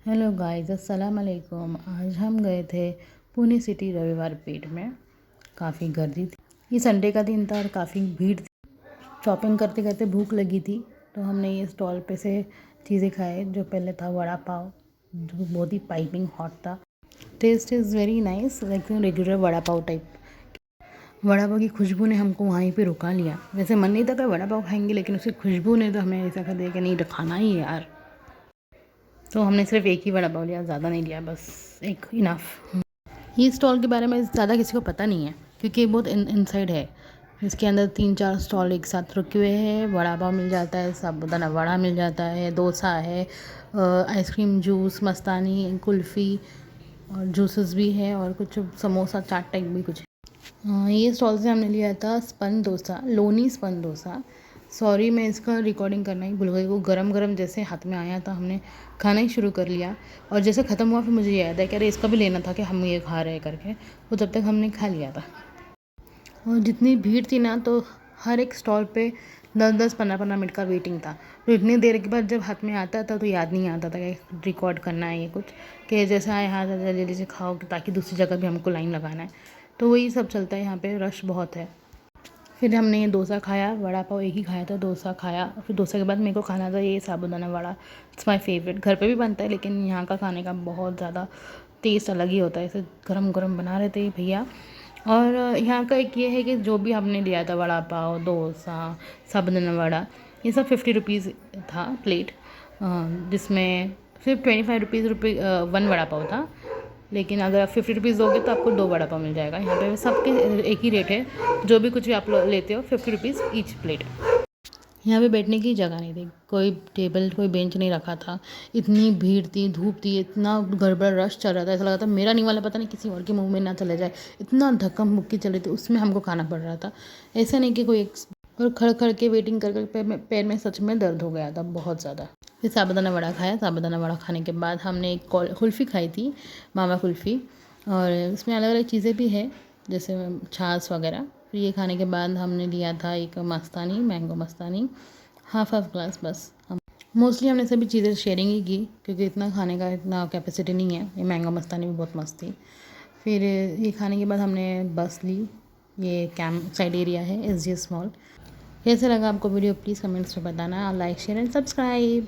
Hello guys, अस्सलाम वालेकुम। आज हम गए थे पुणे सिटी रविवार पेठ में। काफ़ी गर्दी थी, ये संडे का दिन था और काफ़ी भीड़ थी। शॉपिंग करते करते भूख लगी थी तो हमने ये स्टॉल पे से चीज़ें खाए। जो पहले था वड़ा पाव, जो बहुत ही पाइपिंग हॉट था। Taste is very nice, like regular vada pav type. Vada pav की खुशबू ने हमको वहीं पे रुका लिया। वैसे मन नहीं था कि वड़ा पाव खाएंगे, लेकिन उसकी खुशबू ने तो हमें ऐसा कर दिया कि नहीं, तो खाना ही है यार। तो हमने सिर्फ एक ही वड़ा पाव लिया, ज़्यादा नहीं लिया, बस एक इनफ। ये स्टॉल के बारे में ज़्यादा किसी को पता नहीं है क्योंकि ये बहुत इनसाइड है। इसके अंदर 3-4 स्टॉल एक साथ रुके हुए हैं। वड़ा पाव मिल जाता है, साबूदाना वड़ा मिल जाता है, डोसा है, आइसक्रीम, जूस, मस्तानी, कुल्फ़ी और जूसेस भी है, और कुछ समोसा चाट टाइप भी कुछ है। ये स्टॉल से हमने लिया था spun dosa, Loni spun dosa. Sorry, मैं इसका रिकॉर्डिंग करना ही भूल गई। वो गरम गरम जैसे हाथ में आया था, हमने खाना ही शुरू कर लिया, और जैसे ख़त्म हुआ फिर मुझे याद है कि अरे इसका भी लेना था कि हम ये खा रहे हैं करके। वो तब तक हमने खा लिया था। और जितनी भीड़ थी ना, तो हर एक स्टॉल पे 10-10, 15-15 मिनट का वेटिंग था। तो इतनी देर के बाद जब हाथ में आता था तो याद नहीं आता था कि रिकॉर्ड करना है ये कुछ, कि जैसा आए हाथ जल्दी जल्दी से खाओ ताकि दूसरी जगह भी हमको लाइन लगाना है। तो वही सब चलता है यहाँ पे, रश बहुत है। फिर हमने ये डोसा खाया, वड़ा पाव एक ही खाया था, डोसा खाया। फिर डोसा के बाद मेरे को खाना था ये sabudana vada. It's my favourite. घर पे भी बनता है लेकिन यहाँ का खाने का बहुत ज़्यादा टेस्ट अलग ही होता है। इसे गरम गरम बना रहे थे भैया। और यहाँ का एक ये है कि जो भी हमने लिया था, वड़ा पाव, डोसा, साबूदाना वड़ा, ये सब 50 रुपीज़ था प्लेट। जिसमें सिर्फ 25 रुपीज़ वन वड़ा पाव था। लेकिन अगर आप 50 रुपीज़ दोगे तो आपको 2 वड़ा पाव मिल जाएगा। यहाँ पे सबके एक ही रेट है, जो भी कुछ भी आप लोग लेते हो 50 रुपीज़ ईच प्लेट। यहाँ पे बैठने की जगह नहीं थी, कोई टेबल कोई बेंच नहीं रखा था। इतनी भीड़ थी, धूप थी, इतना गड़बड़ रश चल रहा था, ऐसा लगा था मेरा नहीं वाला पता नहीं किसी और के मुंह में ना चले जाए। इतना धक्का मुक्की चल रही थी, उसमें हमको खाना पड़ रहा था। ऐसा नहीं कि कोई एक, और खड़ खड़ के वेटिंग कर कर पैर में सच में दर्द हो गया था बहुत ज़्यादा। फिर साबूदाना वड़ा खाया। साबूदाना वड़ा खाने के बाद हमने एक कुल्फ़ी खाई थी, मामा कुल्फ़ी। और इसमें अलग अलग चीज़ें भी है, जैसे छाछ वगैरह। फिर ये खाने के बाद हमने लिया था एक मस्तानी, मैंगो मस्तानी, हाफ ग्लास। बस हम मोस्टली हमने सभी चीज़ें शेयरिंग ही की क्योंकि इतना खाने का इतना कैपेसिटी नहीं है। ये मैंगो मस्तानी भी बहुत मस्त थी। फिर ये खाने के बाद हमने बस ली। ये कैंप साइड एरिया है, SGS मॉल। कैसे लगा आपको वीडियो, प्लीज़ कमेंट्स में बताना। Like, share and subscribe.